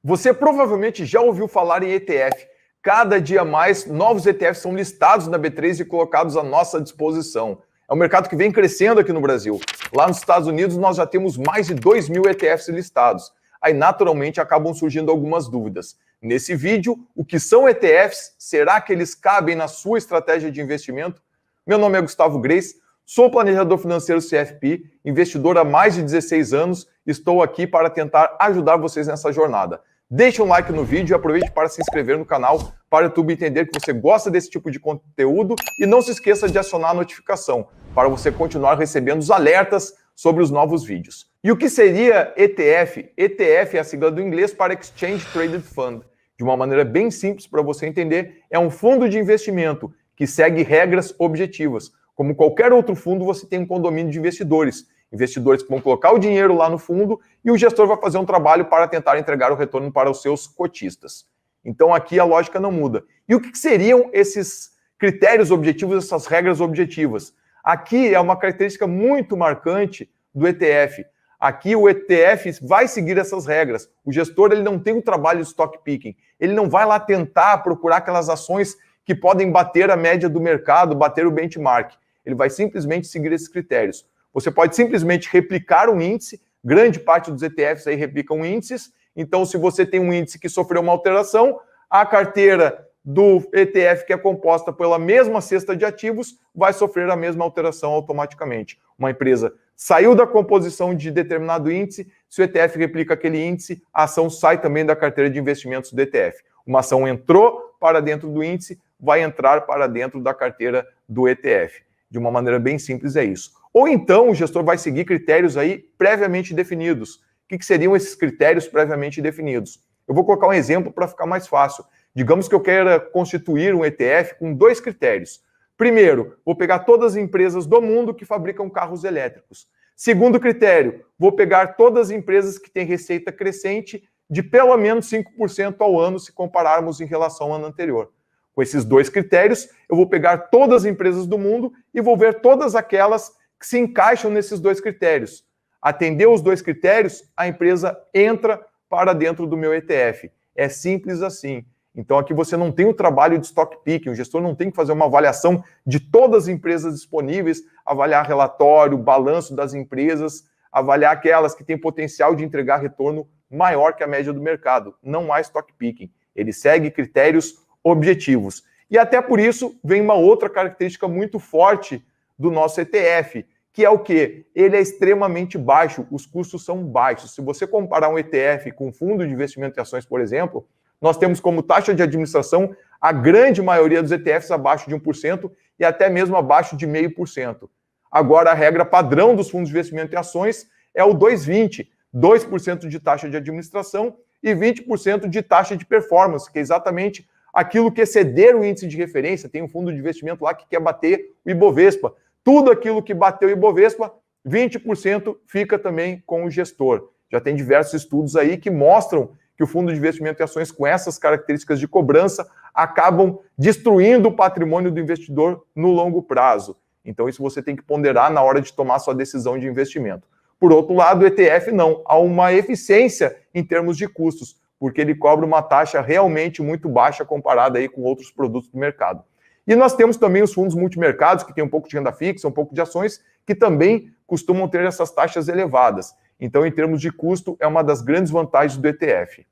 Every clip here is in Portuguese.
Você provavelmente já ouviu falar em ETF. Cada dia mais, novos ETFs são listados na B3 e colocados à nossa disposição. É um mercado que vem crescendo aqui no Brasil. Lá nos Estados Unidos, nós já temos mais de 2.000 ETFs listados. Aí, naturalmente, acabam surgindo algumas dúvidas. Nesse vídeo, o que são ETFs? Será que eles cabem na sua estratégia de investimento? Meu nome é Gustavo Grace, sou planejador financeiro CFP, investidor há mais de 16 anos. Estou aqui para tentar ajudar vocês nessa jornada. Deixe um like no vídeo e aproveite para se inscrever no canal para o YouTube entender que você gosta desse tipo de conteúdo e não se esqueça de acionar a notificação para você continuar recebendo os alertas sobre os novos vídeos. E o que seria ETF? ETF é a sigla do inglês para Exchange Traded Fund. De uma maneira bem simples para você entender, é um fundo de investimento que segue regras objetivas. Como qualquer outro fundo, você tem um condomínio de investidores. Investidores que vão colocar o dinheiro lá no fundo e o gestor vai fazer um trabalho para tentar entregar o retorno para os seus cotistas. Então aqui a lógica não muda. E o que seriam esses critérios objetivos, essas regras objetivas? Aqui é uma característica muito marcante do ETF. Aqui o ETF vai seguir essas regras. O gestor ele não tem o trabalho de stock picking. Ele não vai lá tentar procurar aquelas ações que podem bater a média do mercado, bater o benchmark. Ele vai simplesmente seguir esses critérios. Você pode simplesmente replicar um índice, grande parte dos ETFs aí replicam índices, então se você tem um índice que sofreu uma alteração, a carteira do ETF que é composta pela mesma cesta de ativos vai sofrer a mesma alteração automaticamente. Uma empresa saiu da composição de determinado índice, se o ETF replica aquele índice, a ação sai também da carteira de investimentos do ETF. Uma ação entrou para dentro do índice, vai entrar para dentro da carteira do ETF. De uma maneira bem simples é isso. Ou então o gestor vai seguir critérios aí previamente definidos. O que seriam esses critérios previamente definidos? Eu vou colocar um exemplo para ficar mais fácil. Digamos que eu queira constituir um ETF com 2 critérios. Primeiro, vou pegar todas as empresas do mundo que fabricam carros elétricos. Segundo critério, vou pegar todas as empresas que têm receita crescente de pelo menos 5% ao ano se compararmos em relação ao ano anterior. Com esses 2 critérios, eu vou pegar todas as empresas do mundo e vou ver todas aquelas que se encaixam nesses 2 critérios. Atender os 2 critérios, a empresa entra para dentro do meu ETF. É simples assim. Então aqui você não tem o trabalho de stock picking, o gestor não tem que fazer uma avaliação de todas as empresas disponíveis, avaliar relatório, balanço das empresas, avaliar aquelas que têm potencial de entregar retorno maior que a média do mercado. Não há stock picking. Ele segue critérios objetivos. E até por isso vem uma outra característica muito forte do nosso ETF, que é o quê? Ele é extremamente baixo, os custos são baixos. Se você comparar um ETF com um fundo de investimento em ações, por exemplo, nós temos como taxa de administração a grande maioria dos ETFs abaixo de 1% e até mesmo abaixo de 0,5%. Agora, a regra padrão dos fundos de investimento em ações é o 2,20%, 2% de taxa de administração e 20% de taxa de performance, que é exatamente aquilo que exceder o índice de referência. Tem um fundo de investimento lá que quer bater o Ibovespa. Tudo aquilo que bateu o Ibovespa, 20% fica também com o gestor. Já tem diversos estudos aí que mostram que o fundo de investimento em ações com essas características de cobrança acabam destruindo o patrimônio do investidor no longo prazo. Então isso você tem que ponderar na hora de tomar sua decisão de investimento. Por outro lado, o ETF não. Há uma eficiência em termos de custos, porque ele cobra uma taxa realmente muito baixa comparada aí com outros produtos do mercado. E nós temos também os fundos multimercados, que tem um pouco de renda fixa, um pouco de ações, que também costumam ter essas taxas elevadas. Então, em termos de custo, é uma das grandes vantagens do ETF.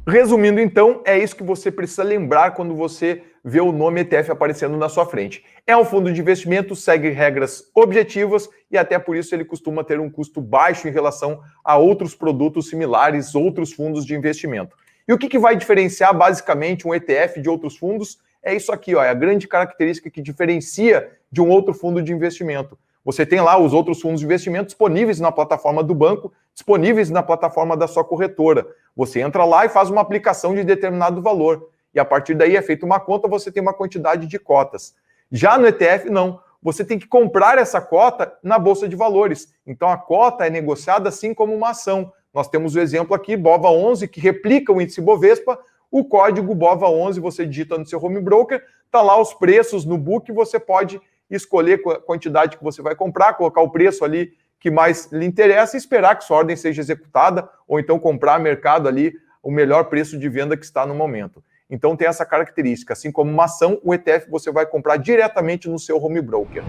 Resumindo, então, é isso que você precisa lembrar quando você vê o nome ETF aparecendo na sua frente. É um fundo de investimento, segue regras objetivas e até por isso ele costuma ter um custo baixo em relação a outros produtos similares, outros fundos de investimento. E o que vai diferenciar basicamente um ETF de outros fundos? É isso aqui, ó, é a grande característica que diferencia de um outro fundo de investimento. Você tem lá os outros fundos de investimento disponíveis na plataforma do banco, disponíveis na plataforma da sua corretora. Você entra lá e faz uma aplicação de determinado valor. E a partir daí é feita uma conta, você tem uma quantidade de cotas. Já no ETF, não. Você tem que comprar essa cota na Bolsa de Valores. Então a cota é negociada assim como uma ação. Nós temos o exemplo aqui, BOVA11, que replica o índice Bovespa. O código BOVA11 você digita no seu home broker, está lá os preços no book, você pode escolher a quantidade que você vai comprar, colocar o preço ali que mais lhe interessa e esperar que sua ordem seja executada ou então comprar a mercado ali o melhor preço de venda que está no momento. Então tem essa característica, assim como uma ação, o ETF você vai comprar diretamente no seu home broker.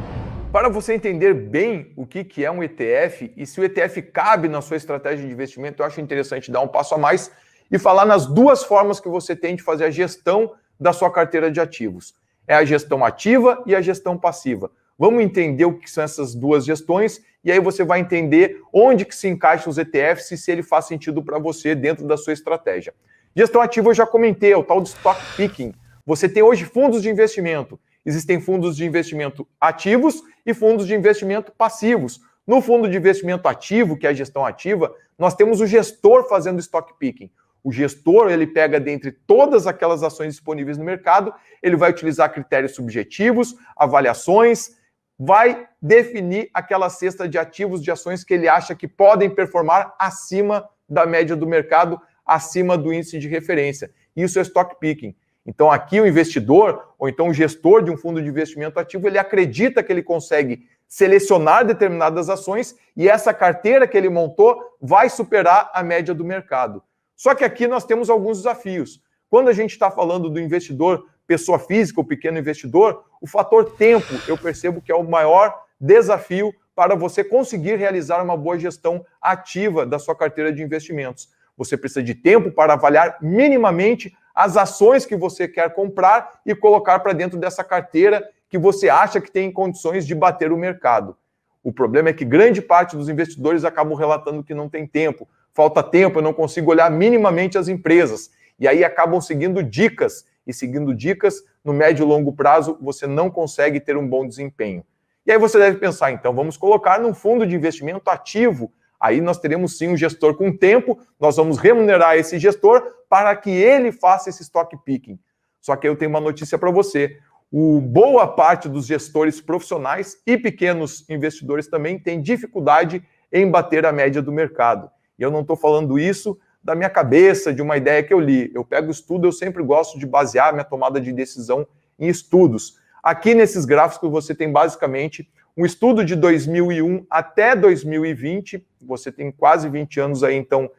Para você entender bem o que é um ETF e se o ETF cabe na sua estratégia de investimento, eu acho interessante dar um passo a mais e falar nas duas formas que você tem de fazer a gestão da sua carteira de ativos. É a gestão ativa e a gestão passiva. Vamos entender o que são essas duas gestões e aí você vai entender onde que se encaixam os ETFs e se ele faz sentido para você dentro da sua estratégia. Gestão ativa eu já comentei, é o tal de stock picking. Você tem hoje fundos de investimento. Existem fundos de investimento ativos e fundos de investimento passivos. No fundo de investimento ativo, que é a gestão ativa, nós temos o gestor fazendo stock picking. O gestor, ele pega dentre todas aquelas ações disponíveis no mercado, ele vai utilizar critérios subjetivos, avaliações, vai definir aquela cesta de ativos de ações que ele acha que podem performar acima da média do mercado, acima do índice de referência. Isso é stock picking. Então aqui o investidor, ou então o gestor de um fundo de investimento ativo, ele acredita que ele consegue selecionar determinadas ações e essa carteira que ele montou vai superar a média do mercado. Só que aqui nós temos alguns desafios. Quando a gente está falando do investidor, pessoa física, o pequeno investidor, o fator tempo, eu percebo que é o maior desafio para você conseguir realizar uma boa gestão ativa da sua carteira de investimentos. Você precisa de tempo para avaliar minimamente as ações que você quer comprar e colocar para dentro dessa carteira que você acha que tem condições de bater o mercado. O problema é que grande parte dos investidores acabam relatando que não tem tempo, falta tempo, eu não consigo olhar minimamente as empresas. E aí acabam seguindo dicas, e seguindo dicas, no médio e longo prazo, você não consegue ter um bom desempenho. E aí você deve pensar, então, vamos colocar num fundo de investimento ativo. Aí nós teremos sim um gestor com tempo, nós vamos remunerar esse gestor para que ele faça esse stock picking. Só que eu tenho uma notícia para você. Boa parte dos gestores profissionais e pequenos investidores também tem dificuldade em bater a média do mercado. E eu não estou falando isso da minha cabeça, de uma ideia que eu li. Eu pego estudo, eu sempre gosto de basear minha tomada de decisão em estudos. Aqui nesses gráficos você tem basicamente um estudo de 2001 até 2020, você tem quase 20 anos aí, então,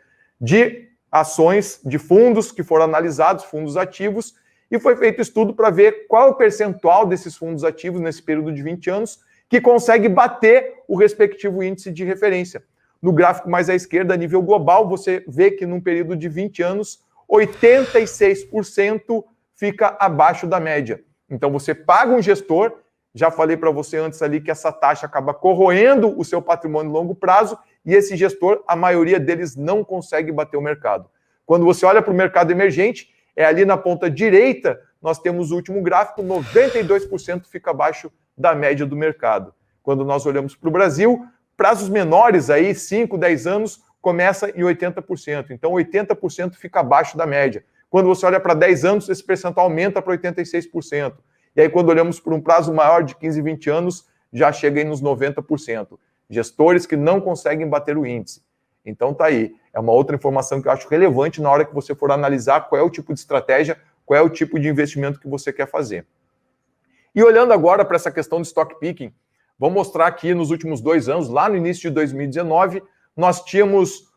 de ações, de fundos que foram analisados, fundos ativos, e foi feito estudo para ver qual é o percentual desses fundos ativos nesse período de 20 anos que consegue bater o respectivo índice de referência. No gráfico mais à esquerda, a nível global, você vê que num período de 20 anos, 86% fica abaixo da média. Então você paga um gestor, já falei para você antes ali que essa taxa acaba corroendo o seu patrimônio a longo prazo e esse gestor, a maioria deles não consegue bater o mercado. Quando você olha para o mercado emergente, é ali na ponta direita, nós temos o último gráfico, 92% fica abaixo da média do mercado. Quando nós olhamos para o Brasil, prazos menores aí, 5, 10 anos, começa em 80%. Então 80% fica abaixo da média. Quando você olha para 10 anos, esse percentual aumenta para 86%. E aí, quando olhamos por um prazo maior de 15, 20 anos, já chega aí nos 90%. Gestores que não conseguem bater o índice. Então tá aí. É uma outra informação que eu acho relevante na hora que você for analisar qual é o tipo de estratégia, qual é o tipo de investimento que você quer fazer. E olhando agora para essa questão de stock picking, vou mostrar aqui nos últimos 2 anos, lá no início de 2019, nós tínhamos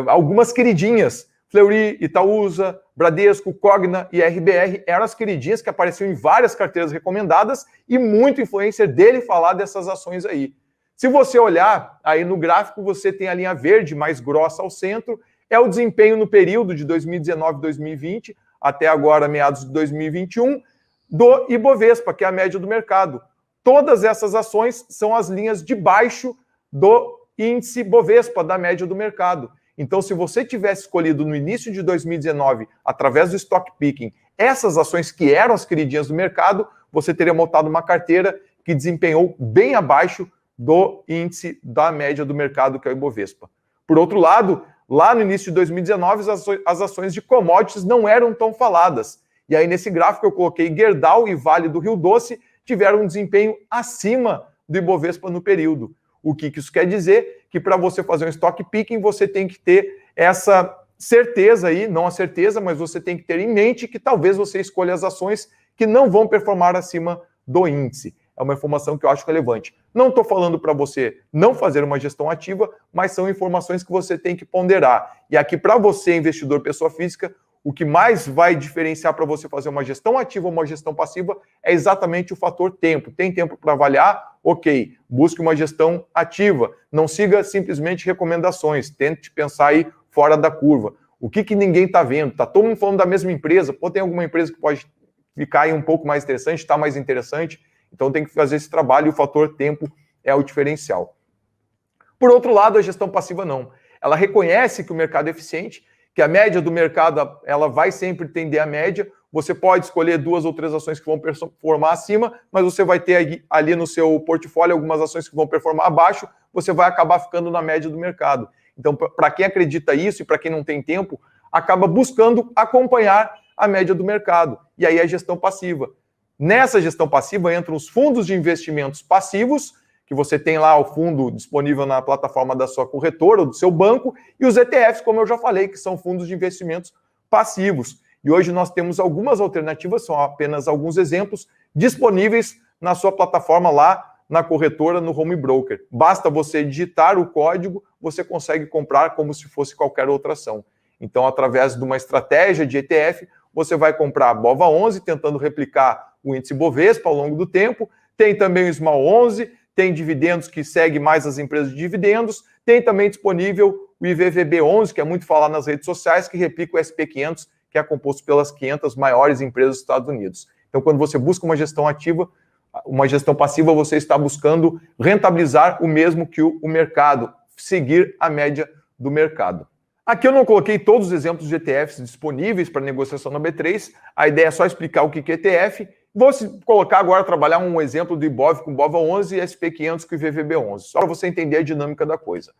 algumas queridinhas. Fleury, Itaúsa, Bradesco, Cogna e RBR eram as queridinhas que apareciam em várias carteiras recomendadas e muito influencer dele falar dessas ações aí. Se você olhar aí no gráfico, você tem a linha verde mais grossa ao centro, é o desempenho no período de 2019 2020 até agora, meados de 2021, do Ibovespa, que é a média do mercado. Todas essas ações são as linhas de baixo do índice Bovespa, da média do mercado. Então, se você tivesse escolhido no início de 2019, através do stock picking, essas ações que eram as queridinhas do mercado, você teria montado uma carteira que desempenhou bem abaixo do índice da média do mercado, que é o Ibovespa. Por outro lado, lá no início de 2019, as ações de commodities não eram tão faladas. E aí, nesse gráfico, eu coloquei Gerdau e Vale do Rio Doce, tiveram um desempenho acima do Ibovespa no período. O que isso quer dizer? Que para você fazer um stock picking, você tem que ter essa certeza aí, não a certeza, mas você tem que ter em mente que talvez você escolha as ações que não vão performar acima do índice. é uma informação que eu acho relevante. Não estou falando para você não fazer uma gestão ativa, mas são informações que você tem que ponderar. E aqui, para você, investidor pessoa física, o que mais vai diferenciar para você fazer uma gestão ativa ou uma gestão passiva é exatamente o fator tempo. Tem tempo para avaliar? Ok, busque uma gestão ativa. Não siga simplesmente recomendações. Tente pensar aí fora da curva. O que ninguém está vendo? Está todo mundo falando da mesma empresa? Pô, tem alguma empresa que pode ficar aí um pouco mais interessante, está mais interessante? Então tem que fazer esse trabalho e o fator tempo é o diferencial. Por outro lado, a gestão passiva não. Ela reconhece que o mercado é eficiente, que a média do mercado ela vai sempre tender à média. Você pode escolher 2 ou 3 ações que vão performar acima, mas você vai ter ali no seu portfólio algumas ações que vão performar abaixo, você vai acabar ficando na média do mercado. Então, para quem acredita isso e para quem não tem tempo, acaba buscando acompanhar a média do mercado. E aí a gestão passiva. Nessa gestão passiva entram os fundos de investimentos passivos, que você tem lá o fundo disponível na plataforma da sua corretora ou do seu banco, e os ETFs, como eu já falei, que são fundos de investimentos passivos. E hoje nós temos algumas alternativas, são apenas alguns exemplos, disponíveis na sua plataforma lá na corretora, no home broker. Basta você digitar o código, você consegue comprar como se fosse qualquer outra ação. Então, através de uma estratégia de ETF, você vai comprar a BOVA11, tentando replicar o índice Bovespa ao longo do tempo. Tem também o Small 11, tem dividendos que segue mais as empresas de dividendos. Tem também disponível o IVVB11, que é muito falado nas redes sociais, que replica o SP500, que é composto pelas 500 maiores empresas dos Estados Unidos. Então, quando você busca uma gestão ativa, uma gestão passiva, você está buscando rentabilizar o mesmo que o mercado, seguir a média do mercado. Aqui eu não coloquei todos os exemplos de ETFs disponíveis para negociação na B3, a ideia é só explicar o que é ETF. Vou colocar agora, trabalhar um exemplo do IBOV com BOVA11 e SP500 com IVVB11, só para você entender a dinâmica da coisa.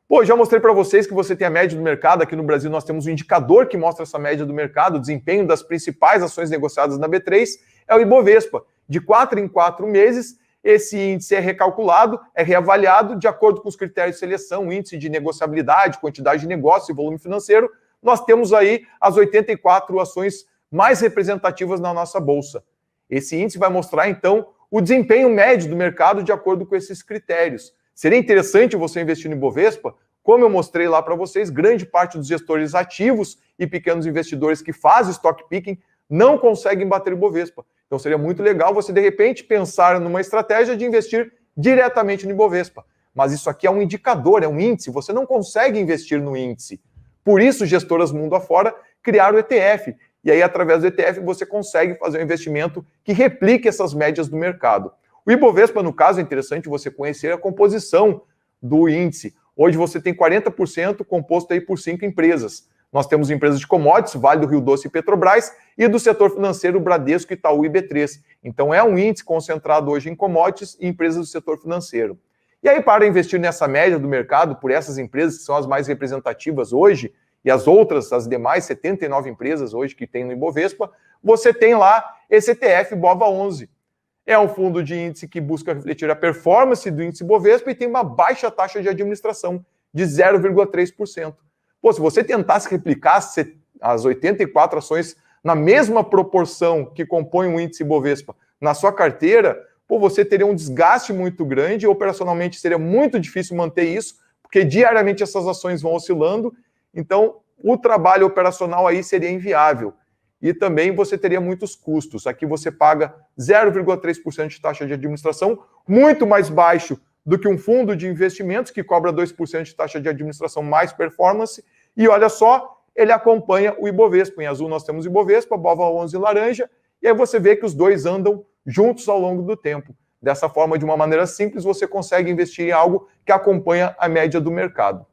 Pô, já mostrei para vocês que você tem a média do mercado. Aqui no Brasil nós temos um indicador que mostra essa média do mercado, o desempenho das principais ações negociadas na B3, é o Ibovespa. De 4 em 4 meses, esse índice é recalculado, é reavaliado de acordo com os critérios de seleção, índice de negociabilidade, quantidade de negócio e volume financeiro. Nós temos aí as 84 ações mais representativas na nossa bolsa. Esse índice vai mostrar, então, o desempenho médio do mercado de acordo com esses critérios. Seria interessante você investir no Ibovespa? Como eu mostrei lá para vocês, grande parte dos gestores ativos e pequenos investidores que fazem stock picking não conseguem bater o Ibovespa. Então seria muito legal você, de repente, pensar numa estratégia de investir diretamente no Ibovespa. Mas isso aqui é um indicador, é um índice, você não consegue investir no índice. Por isso, gestoras mundo afora criaram o ETF. E aí, através do ETF, você consegue fazer um investimento que replique essas médias do mercado. O Ibovespa, no caso, é interessante você conhecer a composição do índice. Hoje você tem 40% composto aí por 5 empresas. Nós temos empresas de commodities, Vale do Rio Doce e Petrobras, e do setor financeiro, Bradesco, Itaú e B3. Então é um índice concentrado hoje em commodities e empresas do setor financeiro. E aí, para investir nessa média do mercado, por essas empresas que são as mais representativas hoje, e as outras, as demais 79 empresas hoje que tem no Ibovespa, você tem lá esse ETF BOVA11. É um fundo de índice que busca refletir a performance do índice Bovespa e tem uma baixa taxa de administração, de 0,3%. Pô, se você tentasse replicar as 84 ações na mesma proporção que compõe o índice Bovespa na sua carteira, pô, você teria um desgaste muito grande, operacionalmente seria muito difícil manter isso, porque diariamente essas ações vão oscilando, então o trabalho operacional aí seria inviável. E também você teria muitos custos. Aqui você paga 0,3% de taxa de administração, muito mais baixo do que um fundo de investimentos que cobra 2% de taxa de administração mais performance. E olha só, ele acompanha o Ibovespa. Em azul nós temos o Ibovespa, BOVA11 em laranja, e aí você vê que os dois andam juntos ao longo do tempo. Dessa forma, de uma maneira simples, você consegue investir em algo que acompanha a média do mercado.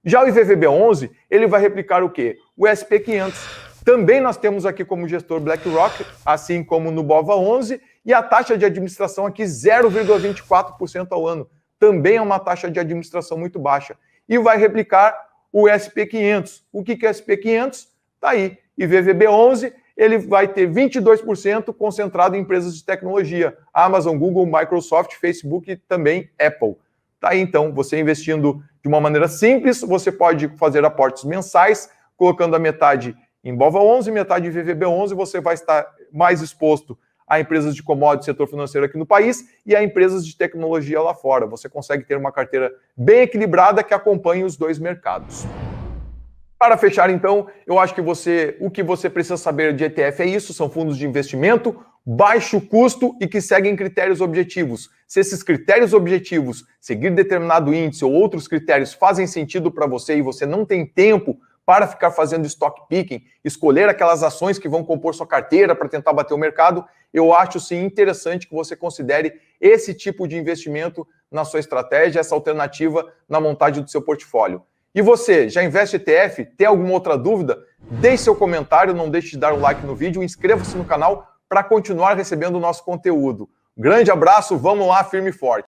Já o IVVB11, ele vai replicar o quê? O SP500. Também nós temos aqui como gestor BlackRock, assim como no BOVA11, e a taxa de administração aqui 0,24% ao ano. Também é uma taxa de administração muito baixa. E vai replicar o SP500. O que é SP500? Está aí. IVVB11, ele vai ter 22% concentrado em empresas de tecnologia. Amazon, Google, Microsoft, Facebook e também Apple. Tá aí, então, você investindo de uma maneira simples, você pode fazer aportes mensais, colocando a metade em BOVA11, metade em VVB11, você vai estar mais exposto há empresas de commodities, setor financeiro aqui no país, e há empresas de tecnologia lá fora. Você consegue ter uma carteira bem equilibrada que acompanhe os dois mercados. Para fechar, então, eu acho que o que você precisa saber de ETF é isso, são fundos de investimento, baixo custo e que seguem critérios objetivos. Se esses critérios objetivos, seguir determinado índice ou outros critérios fazem sentido para você e você não tem tempo para ficar fazendo stock picking, escolher aquelas ações que vão compor sua carteira para tentar bater o mercado, eu acho sim interessante que você considere esse tipo de investimento na sua estratégia, essa alternativa na montagem do seu portfólio. E você, já investe ETF? Tem alguma outra dúvida? Deixe seu comentário, não deixe de dar um like no vídeo, inscreva-se no canal para continuar recebendo o nosso conteúdo. Grande abraço, vamos lá, firme e forte!